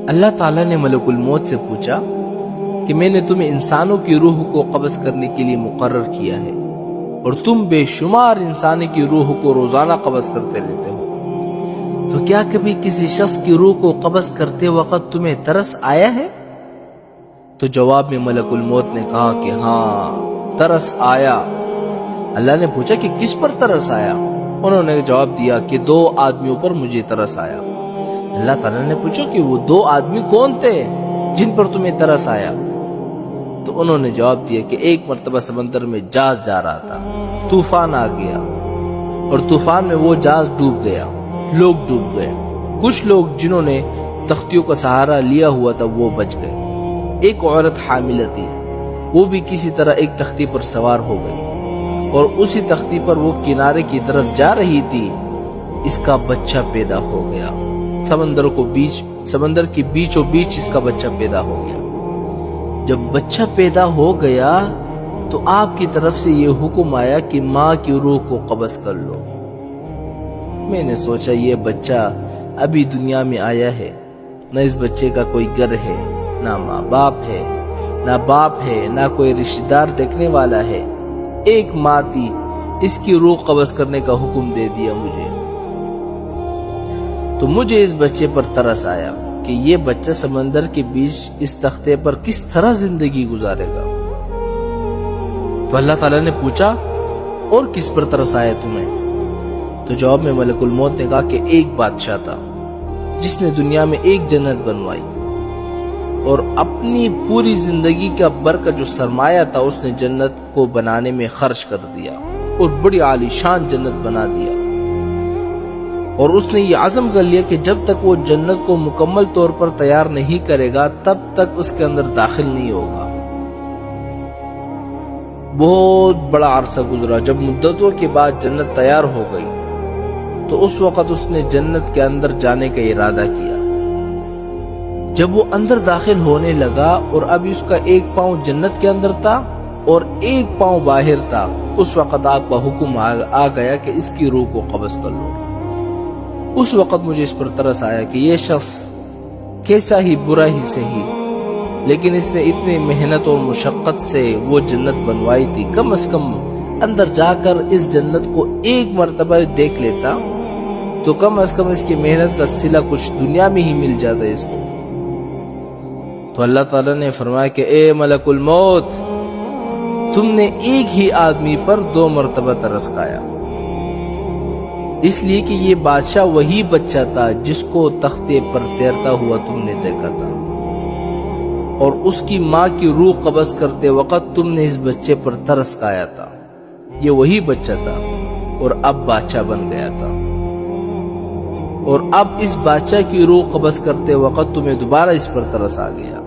اللہ تعالیٰ نے ملک الموت سے پوچھا کہ میں نے تمہیں انسانوں کی روح کو قبض کرنے کے لیے مقرر کیا ہے اور تم بے شمار انسانی کی روح کو روزانہ قبض کرتے رہتے ہو، تو کیا کبھی کسی شخص کی روح کو قبض کرتے وقت تمہیں ترس آیا ہے؟ تو جواب میں ملک الموت نے کہا کہ ہاں، ترس آیا۔ اللہ نے پوچھا کہ کس پر ترس آیا؟ انہوں نے جواب دیا کہ 2 آدمیوں پر مجھے ترس آیا۔ اللہ تعالیٰ نے پوچھا کہ وہ 2 آدمی کون تھے جن پر تمہیں ترس آیا؟ تو انہوں نے جواب دیا کہ ایک مرتبہ سمندر میں جہاز جا رہا تھا، طوفان آ گیا اور طوفان میں وہ جہاز ڈوب گیا، لوگ ڈوب گئے، کچھ لوگ جنہوں نے تختیوں کا سہارا لیا ہوا تھا وہ بچ گئے، ایک عورت حاملہ تھی، وہ بھی کسی طرح ایک تختی پر سوار ہو گئی اور اسی تختی پر وہ کنارے کی طرف جا رہی تھی، اس کا بچہ پیدا ہو گیا، سمندر کے بیچوں بیچ اس کا بچہ پیدا ہو گیا۔ جب بچہ پیدا ہو گیا تو آپ کی طرف سے یہ حکم آیا کہ ماں کی روح کو قبض کر لو۔ میں نے سوچا یہ بچہ ابھی دنیا میں آیا ہے، نہ اس بچے کا کوئی گھر ہے، نہ ماں باپ ہے، نہ باپ ہے، نہ کوئی رشتہ دار دیکھنے والا ہے، ایک ماں تھی، اس کی روح قبض کرنے کا حکم دے دیا مجھے۔ تو مجھے اس بچے پر ترس آیا کہ یہ بچہ سمندر کے بیچ اس تختے پر کس طرح زندگی گزارے گا۔ تو اللہ تعالیٰ نے پوچھا اور کس پر ترس آیا تمہیں؟ تو جواب میں ملک الموت نے کہا کہ ایک بادشاہ تھا جس نے دنیا میں ایک جنت بنوائی اور اپنی پوری زندگی کا بھر کا جو سرمایہ تھا اس نے جنت کو بنانے میں خرچ کر دیا اور بڑی عالی شان جنت بنا دیا، اور اس نے یہ عزم کر لیا کہ جب تک وہ جنت کو مکمل طور پر تیار نہیں کرے گا تب تک اس کے اندر داخل نہیں ہوگا۔ بہت بڑا عرصہ گزرا، جب مدتوں کے بعد جنت تیار ہو گئی تو اس وقت اس نے جنت کے اندر جانے کا ارادہ کیا۔ جب وہ اندر داخل ہونے لگا اور ابھی اس کا ایک پاؤں جنت کے اندر تھا اور ایک پاؤں باہر تھا، اس وقت آپ کا حکم آ گیا کہ اس کی روح کو قبض کر لو۔ اس وقت مجھے اس پر ترس آیا کہ یہ شخص کیسا ہی برا ہی صحیح، لیکن اس نے اتنی محنت اور مشقت سے وہ جنت بنوائی تھی، کم از کم اندر جا کر اس جنت کو ایک مرتبہ دیکھ لیتا تو کم از کم اس کی محنت کا صلہ کچھ دنیا میں ہی مل جاتا ہے اس کو۔ تو اللہ تعالیٰ نے فرمایا کہ اے ملک الموت، تم نے ایک ہی آدمی پر 2 مرتبہ ترس کھایا، اس لیے کہ یہ بادشاہ وہی بچہ تھا جس کو تختے پر تیرتا ہوا تم نے دیکھا تھا، اور اس کی ماں کی روح قبض کرتے وقت تم نے اس بچے پر ترس کھایا تھا، یہ وہی بچہ تھا اور اب بادشاہ بن گیا تھا، اور اب اس بادشاہ کی روح قبض کرتے وقت تمہیں دوبارہ اس پر ترس آ گیا۔